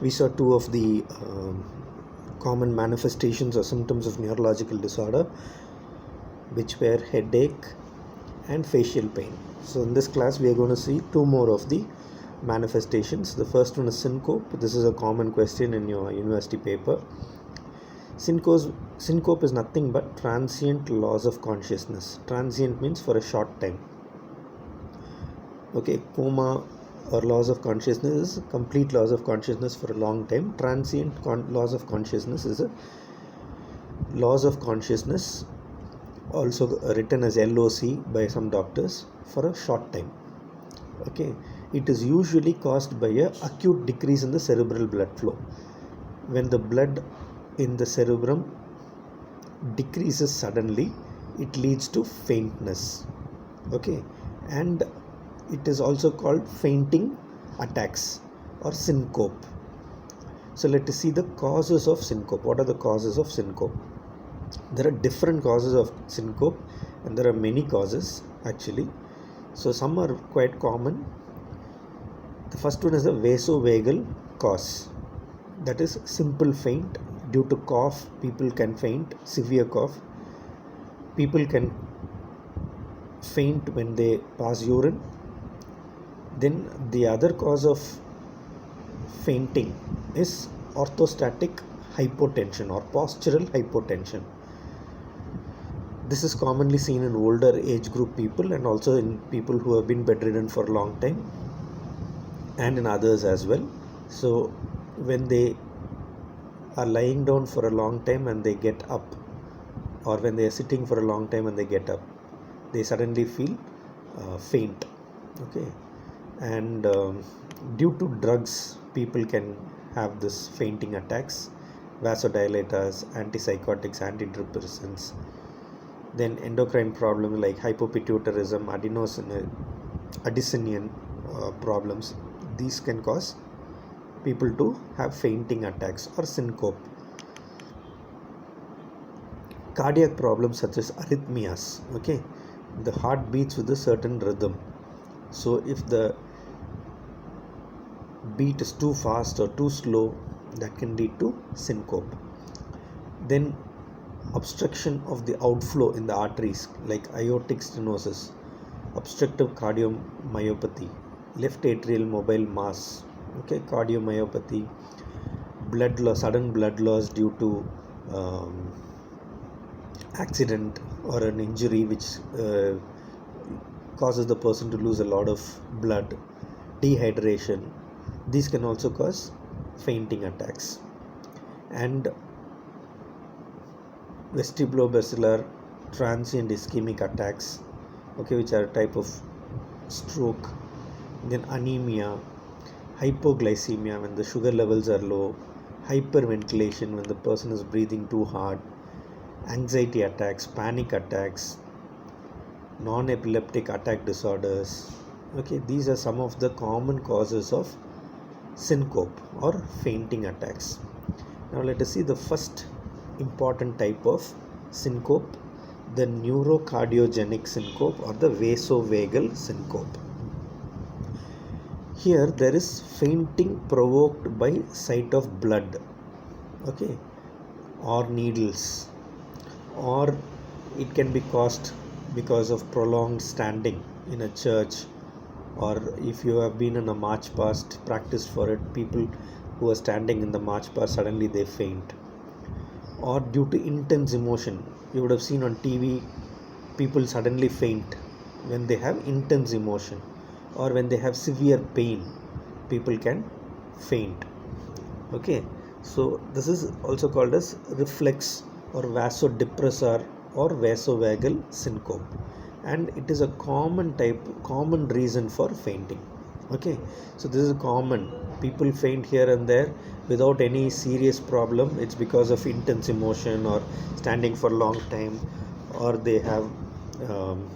We saw two of the common manifestations or symptoms of neurological disorder, which were headache and facial pain. So in this class we are going to see two more of the manifestations. The first one is syncope. This is a common question in your university paper. Syncope is nothing but transient loss of consciousness. Transient means for a short time. Okay, coma or loss of consciousness is complete loss of consciousness for a long time. Transient loss of consciousness is a loss of consciousness, also written as LOC by some doctors, for a short time. Okay, it is usually caused by a acute decrease in the cerebral blood flow. When the blood in the cerebrum decreases suddenly, it leads to faintness. Okay, and it is also called fainting attacks or syncope. So let us see the causes of syncope. What are the causes of syncope? There are different causes of syncope, and there are many causes actually. So some are quite common. The first one is the vasovagal cause. That is simple faint. Due to cough, people can faint, severe cough. People can faint when they pass urine. Then the other cause of fainting is orthostatic hypotension or postural hypotension. This is commonly seen in older age group people and also in people who have been bedridden for a long time, and in others as well. So when they are lying down for a long time and they get up, or when they are sitting for a long time and they get up, they suddenly feel faint. Okay, and due to drugs, people can have this fainting attacks. Vasodilators, antipsychotics, antidepressants. Then endocrine problems like hypopituitarism, adenosine problems. These can cause people to have fainting attacks or syncope. Cardiac problems such as arrhythmias. Okay, the heart beats with a certain rhythm. So if the beat is too fast or too slow, that can lead to syncope. Then obstruction of the outflow in the arteries like aortic stenosis, obstructive cardiomyopathy, left atrial mobile mass. Okay, cardiomyopathy, blood loss, sudden blood loss due to accident or an injury which causes the person to lose a lot of blood, dehydration. These can also cause fainting attacks. And vestibulobasilar transient ischemic attacks, okay, which are a type of stroke. Then anemia, hypoglycemia when the sugar levels are low, hyperventilation when the person is breathing too hard, anxiety attacks, panic attacks, non-epileptic attack disorders. Okay, these are some of the common causes of syncope or fainting attacks. Now let us see the first important type of syncope, the neurocardiogenic syncope or the vasovagal syncope. Here there is fainting provoked by sight of blood, okay, or needles, or it can be caused because of prolonged standing in a church, or if you have been in a march past, practiced for it, people who are standing in the march past, suddenly they faint. Or due to intense emotion. You would have seen on TV, people suddenly faint when they have intense emotion, or when they have severe pain, people can faint. Okay, so this is also called as reflex or vasodepressor or vasovagal syncope, and it is a common reason for fainting. Okay, so this is common. People faint here and there without any serious problem. It's because of intense emotion or standing for a long time, or they have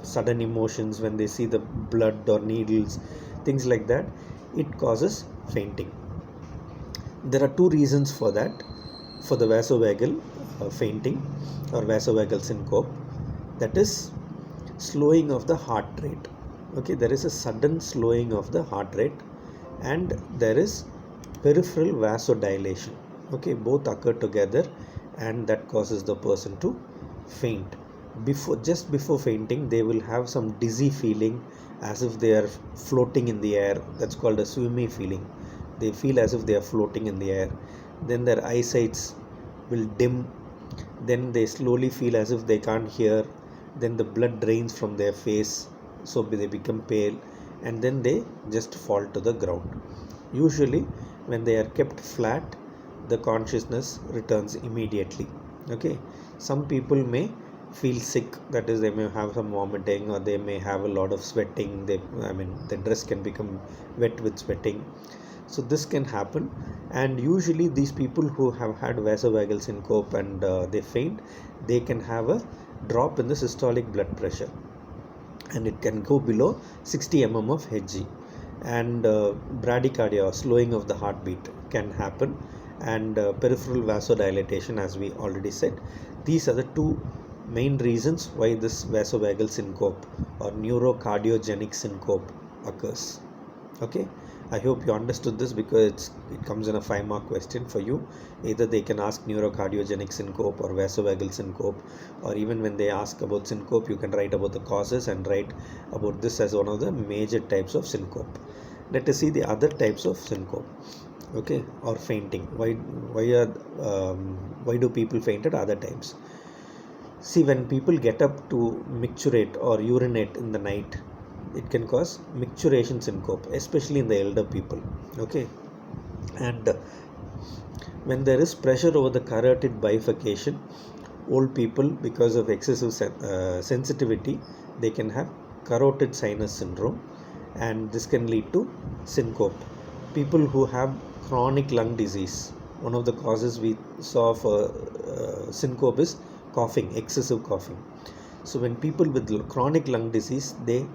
sudden emotions when they see the blood or needles, things like that. It causes fainting. There are two reasons for that, for the vasovagal fainting or vasovagal syncope. That is slowing of the heart rate. Okay, there is a sudden slowing of the heart rate, and there is peripheral vasodilation. Okay, both occur together, and that causes the person to faint. Just before fainting, they will have some dizzy feeling, as if they are floating in the air. That's called a swimmy feeling. They feel as if they are floating in the air. Then their eyesights will dim. Then they slowly feel as if they can't hear. Then the blood drains from their face, so they become pale, and then they just fall to the ground. Usually when they are kept flat, the consciousness returns immediately. Okay, some people may feel sick, that is, they may have some vomiting, or they may have a lot of sweating. The dress can become wet with sweating. So this can happen, and usually these people who have had vasovagal syncope and they faint, they can have a drop in the systolic blood pressure, and it can go below 60 mm of Hg, and bradycardia, slowing of the heartbeat, can happen, and peripheral vasodilatation, as we already said. These are the two main reasons why this vasovagal syncope or neurocardiogenic syncope occurs. Okay, I hope you understood this, because it comes in a 5-mark question for you. Either they can ask neurocardiogenic syncope or vasovagal syncope, or even when they ask about syncope, you can write about the causes and write about this as one of the major types of syncope. Let us see the other types of syncope. Okay, or fainting. Why do people faint at other times? See, when people get up to micturate or urinate in the night, it can cause micturition syncope, especially in the elder people. Okay, and when there is pressure over the carotid bifurcation, old people, because of excessive sensitivity, they can have carotid sinus syndrome, and this can lead to syncope. People who have chronic lung disease, one of the causes we saw for syncope is coughing, excessive coughing. So when people with chronic lung disease, they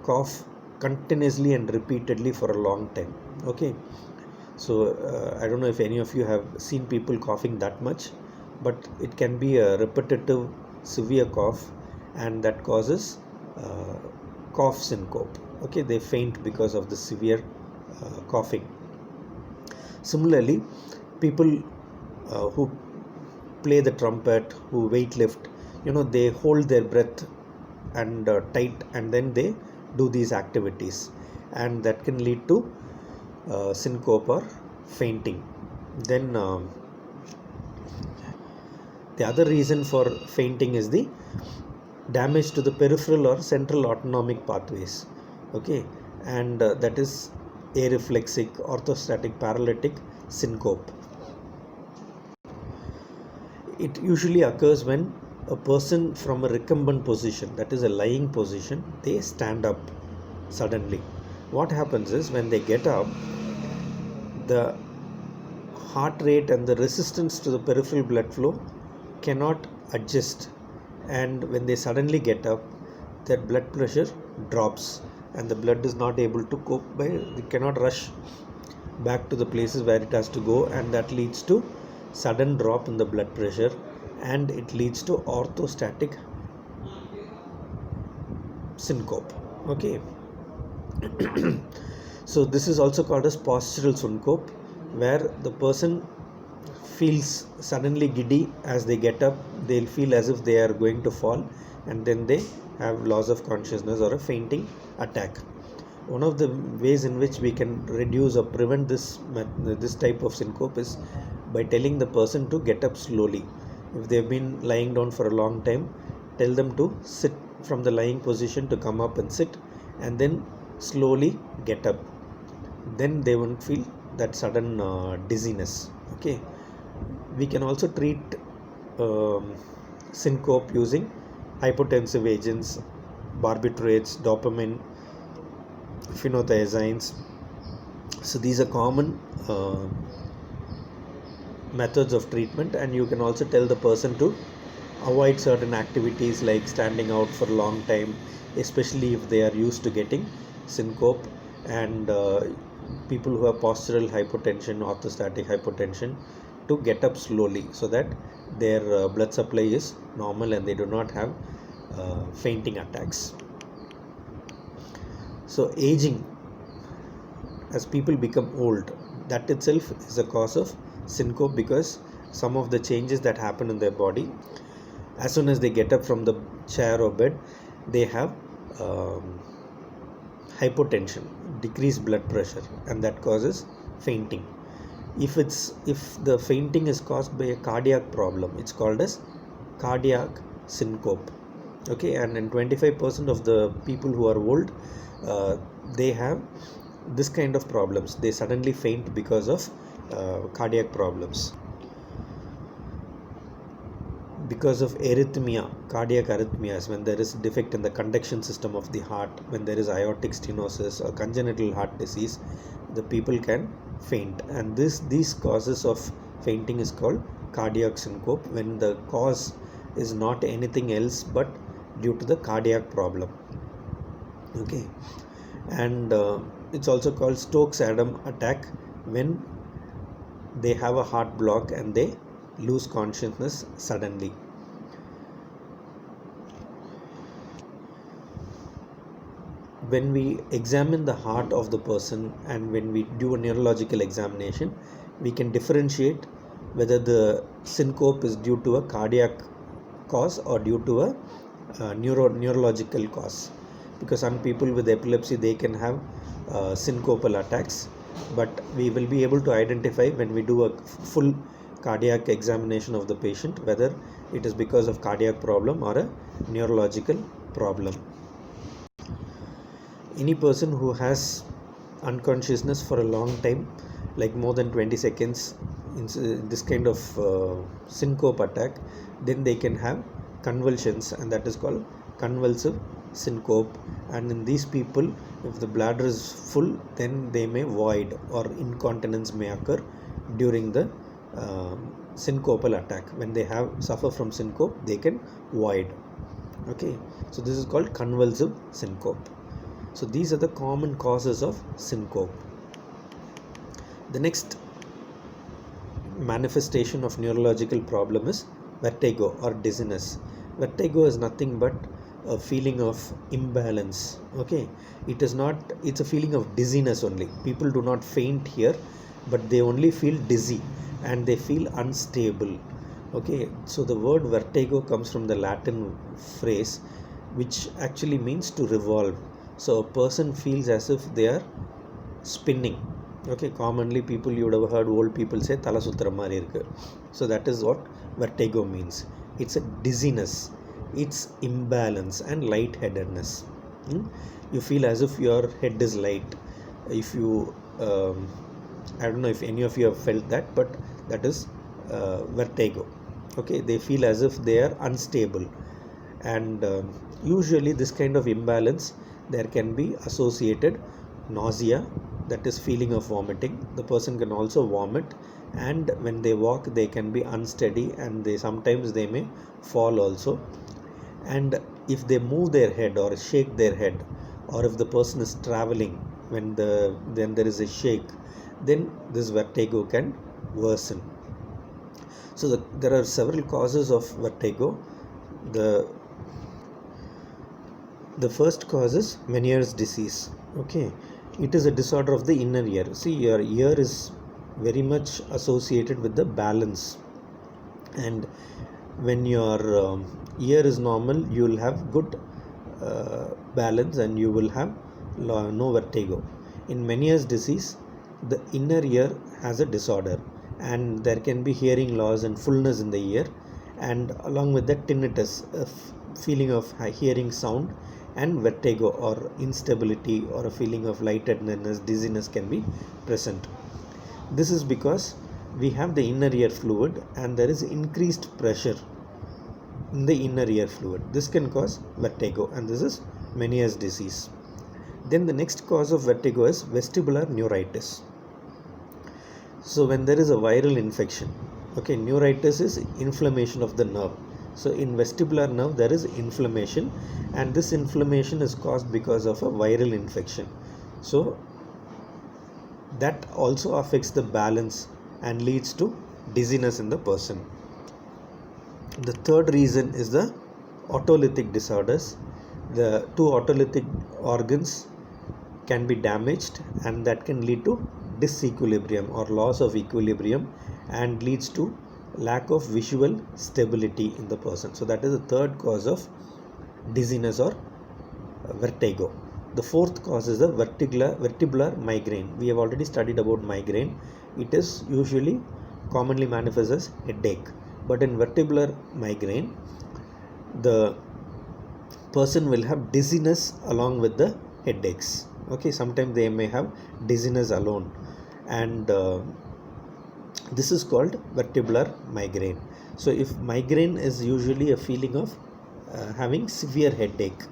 cough continuously and repeatedly for a long time. Okay, so I don't know if any of you have seen people coughing that much, but it can be a repetitive severe cough, and that causes cough syncope. Okay, they faint because of the severe coughing. Similarly, people who play the trumpet, who weightlift, they hold their breath and tight, and then they do these activities, and that can lead to syncope or fainting. Then the other reason for fainting is the damage to the peripheral or central autonomic pathways. Okay, and that is areflexic, orthostatic paralytic syncope. It usually occurs when a person from a recumbent position, that is a lying position, they stand up suddenly. What happens is, when they get up, the heart rate and the resistance to the peripheral blood flow cannot adjust, and when they suddenly get up, their blood pressure drops, and the blood is not able to cope by, it cannot rush back to the places where it has to go, and that leads to sudden drop in the blood pressure, and it leads to orthostatic syncope. Okay, so this is also called as postural syncope, where the person feels suddenly giddy as they get up. They'll feel as if they are going to fall, and then they have loss of consciousness or a fainting attack. One of the ways in which we can reduce or prevent this type of syncope is by telling the person to get up slowly. If they've been lying down for a long time, tell them to sit from the lying position, to come up and sit, and then slowly get up. Then they won't feel that sudden dizziness. Okay, we can also treat syncope using hypotensive agents, barbiturates, dopamine, phenothiazines. So these are common methods of treatment, and you can also tell the person to avoid certain activities like standing out for a long time, especially if they are used to getting syncope, and people who have postural hypotension, orthostatic hypotension, to get up slowly so that their blood supply is normal and they do not have fainting attacks. So aging, as people become old, That itself is a cause of syncope, because some of the changes that happen in their body, as soon as they get up from the chair or bed, they have hypotension, decreased blood pressure, and that causes fainting. If the fainting is caused by a cardiac problem, it's called as cardiac syncope. Okay, and in 25% of the people who are old, they have this kind of problems. They suddenly faint because of cardiac problems. Because of arrhythmia, cardiac arrhythmias, when there is defect in the conduction system of the heart, when there is aortic stenosis or congenital heart disease, the people can faint. And these causes of fainting is called cardiac syncope, when the cause is not anything else but due to the cardiac problem. Okay, and it's also called Stokes-Adam attack, when they have a heart block and they lose consciousness suddenly. When we examine the heart of the person and when we do a neurological examination, we can differentiate whether the syncope is due to a cardiac cause or due to a neurological cause. Because some people with epilepsy, they can have syncopal attacks, but we will be able to identify when we do a full cardiac examination of the patient whether it is because of cardiac problem or a neurological problem. Any person who has unconsciousness for a long time, like more than 20 seconds, in this kind of syncope attack, then they can have convulsions, and that is called convulsive syncope. And in these people, if the bladder is full, then they may void, or incontinence may occur during the syncopal attack. When they suffer from syncope, they can void. Okay, so this is called convulsive syncope. So these are the common causes of syncope. The next manifestation of neurological problem is vertigo or dizziness. Vertigo is nothing but a feeling of imbalance. Okay, it's a feeling of dizziness only. People do not faint here, but they only feel dizzy and they feel unstable. Okay, so the word vertigo comes from the Latin phrase, which actually means to revolve. So a person feels as if they are spinning. Okay, commonly people, you would have heard old people say thala sutra mari irukku. So that is what vertigo means. It's a dizziness, it's imbalance and lightheadedness. You feel as if your head is light. If you I don't know if any of you have felt that, but that is vertigo. Okay, they feel as if they are unstable, and usually this kind of imbalance, there can be associated nausea, that is feeling of vomiting. The person can also vomit, and when they walk they can be unsteady, and sometimes they may fall also. And if they move their head or shake their head, or if the person is traveling, then there is a shake, then this vertigo can worsen. So there are several causes of vertigo. The first cause is Meniere's disease. Okay, it is a disorder of the inner ear. See, your ear is very much associated with the balance, and when your ear is normal, you will have good balance and you will have no vertigo. In Meniere's disease, the inner ear has a disorder, and there can be hearing loss and fullness in the ear, and along with that tinnitus, a feeling of hearing sound, and vertigo or instability or a feeling of lightheadedness, dizziness can be present. This is because we have the inner ear fluid and there is increased pressure in the inner ear fluid. This can cause vertigo, and this is Meniere's disease. Then the next cause of vertigo is vestibular neuritis. So when there is a viral infection, okay, neuritis is inflammation of the nerve. So in vestibular nerve there is inflammation, and this inflammation is caused because of a viral infection. So that also affects the balance and leads to dizziness in the person. The third reason is the otolithic disorders. The two otolithic organs can be damaged, and that can lead to disequilibrium or loss of equilibrium and leads to lack of visual stability in the person. So that is the third cause of dizziness or vertigo. The fourth cause is the vertebral migraine. We have already studied about migraine. It is usually commonly manifests as headache, but in vertebral migraine the person will have dizziness along with the headaches. Okay, sometimes they may have dizziness alone, and this is called vertebral migraine. So if migraine is usually a feeling of having severe headache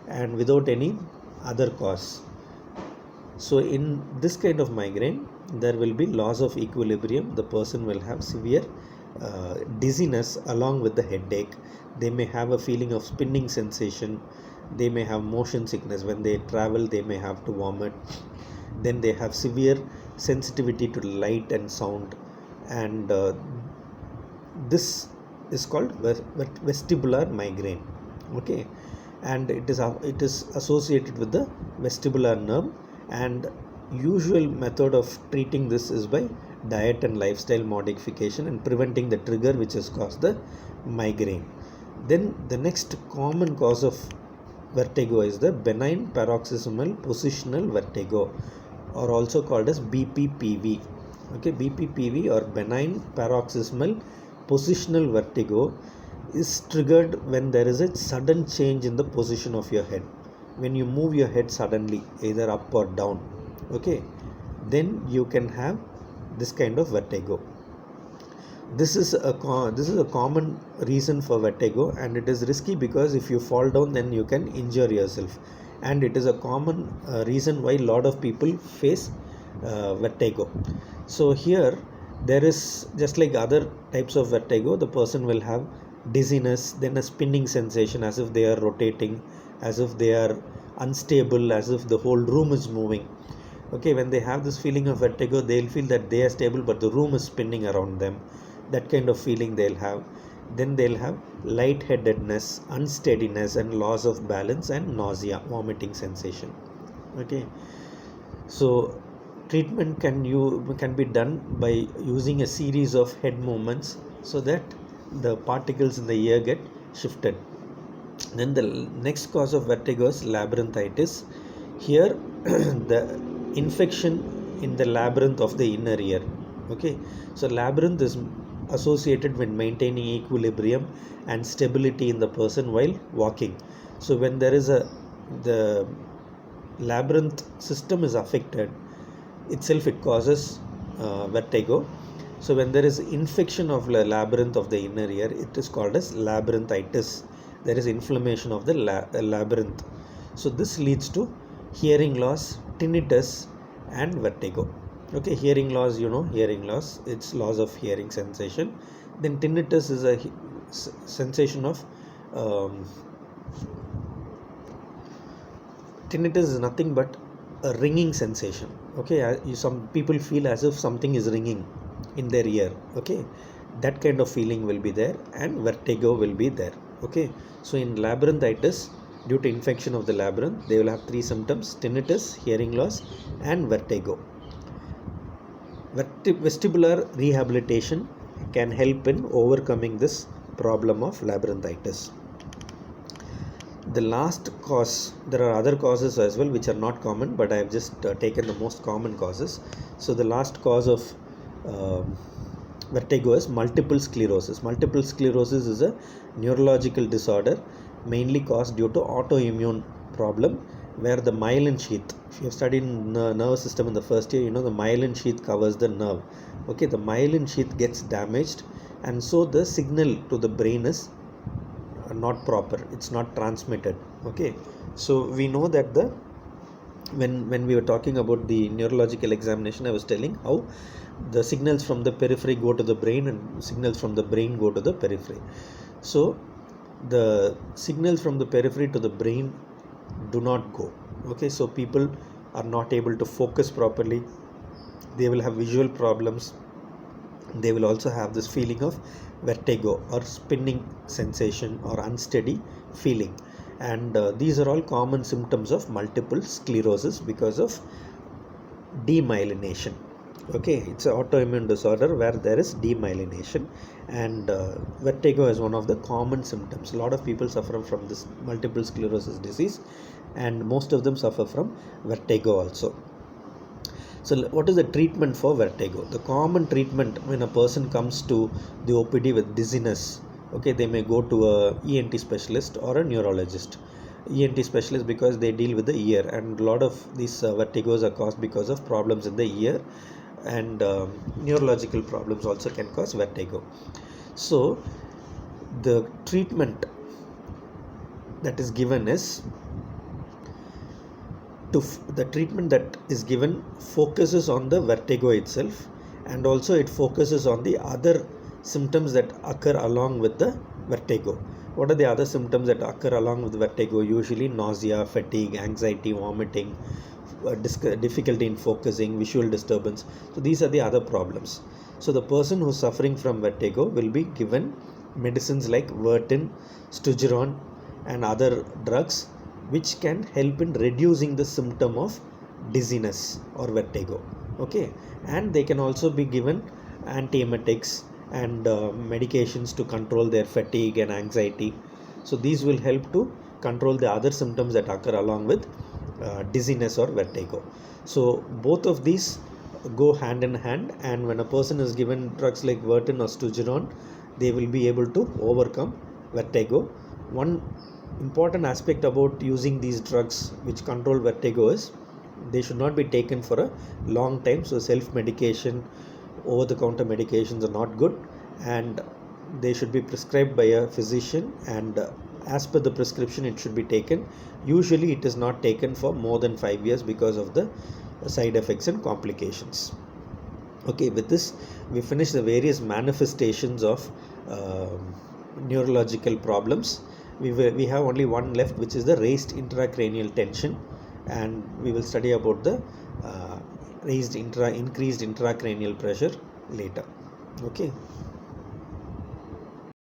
and without any other cause, so in this kind of migraine there will be loss of equilibrium. The person will have severe dizziness along with the headache. They may have a feeling of spinning sensation. They may have motion sickness. When they travel they may have to vomit. Then they have severe sensitivity to light and sound, and this is called vestibular migraine. Okay, and it is associated with the vestibular nerve, and usual method of treating this is by diet and lifestyle modification and preventing the trigger which has caused the migraine. Then the next common cause of vertigo is the benign paroxysmal positional vertigo, or also called as BPPV. Okay, BPPV or benign paroxysmal positional vertigo is triggered when there is a sudden change in the position of your head. When you move your head suddenly, either up or down, okay, then you can have this kind of vertigo. This is a common reason for vertigo, and it is risky because if you fall down then you can injure yourself, and it is a common reason why a lot of people face vertigo. So here there is, just like other types of vertigo, the person will have dizziness, then a spinning sensation as if they are rotating, as if they are unstable, as if the whole room is moving. Okay, when they have this feeling of vertigo, they'll feel that they are stable but the room is spinning around them. That kind of feeling they'll have. Then they'll have lightheadedness, unsteadiness, and loss of balance, and nausea, vomiting sensation. Okay, so treatment can be done by using a series of head movements so that the particles in the ear get shifted. Then the next cause of vertigo is labyrinthitis. Here the infection in the labyrinth of the inner ear. Okay, so labyrinth is associated with maintaining equilibrium and stability in the person while walking. So when there is the labyrinth system is affected itself, it causes vertigo. So when there is infection of the labyrinth of the inner ear, it is called as labyrinthitis. There is inflammation of the labyrinth. So this leads to hearing loss, tinnitus, and vertigo. Okay, hearing loss, hearing loss, it's loss of hearing sensation. Then tinnitus is a sensation of tinnitus is nothing but a ringing sensation. Okay, some people feel as if something is ringing in their ear. Okay, that kind of feeling will be there, and vertigo will be there. Okay, so in labyrinthitis, due to infection of the labyrinth, they will have three symptoms: tinnitus, hearing loss, and vertigo. Vestibular rehabilitation can help in overcoming this problem of labyrinthitis. The last cause, there are other causes as well which are not common, but I have just taken the most common causes. So the last cause of vertigo is multiple sclerosis. Multiple sclerosis is a neurological disorder mainly caused due to autoimmune problem, where the myelin sheath, if you have studied nervous system in the first year, the myelin sheath covers the nerve. Okay, the myelin sheath gets damaged, and so the signal to the brain is not proper, it's not transmitted. Okay, so we know that when we were talking about the neurological examination, I was telling how the signals from the periphery go to the brain and signals from the brain go to the periphery. So the signals from the periphery to the brain do not go. Okay, so people are not able to focus properly. They will have visual problems. They will also have this feeling of vertigo or spinning sensation or unsteady feeling, and these are all common symptoms of multiple sclerosis because of demyelination. Okay, it's an autoimmune disorder where there is demyelination, and vertigo is one of the common symptoms. A lot of people suffer from this multiple sclerosis disease, and most of them suffer from vertigo also. So, what is the treatment for vertigo? The common treatment when a person comes to the OPD with dizziness, okay, they may go to a ENT specialist or a neurologist. ENT specialist because they deal with the ear, and a lot of these vertigos are caused because of problems in the ear, and neurological problems also can cause vertigo. So, the treatment that is given is the treatment that is given focuses on the vertigo itself, and also it focuses on the other symptoms that occur along with the vertigo. What are the other symptoms that occur along with vertigo? Usually nausea, fatigue, anxiety, vomiting, difficulty in focusing, visual disturbance. So these are the other problems. So the person who's suffering from vertigo will be given medicines like Vertin, Stugeron, and other drugs which can help in reducing the symptom of dizziness or vertigo. Okay, and they can also be given antiemetics and medications to control their fatigue and anxiety. So these will help to control the other symptoms that occur along with dizziness or vertigo. So both of these go hand in hand, and when a person is given drugs like Vertin or Stugeron, they will be able to overcome vertigo. One important aspect about using these drugs which control vertigo is they should not be taken for a long time. So self medication, over the counter medications are not good, and they should be prescribed by a physician, and as per the prescription it should be taken. Usually it is not taken for more than 5 years because of the side effects and complications. Okay, with this we finish the various manifestations of neurological problems. We have only one left, which is the raised intracranial tension, and we will study about the increased intracranial pressure later. Okay.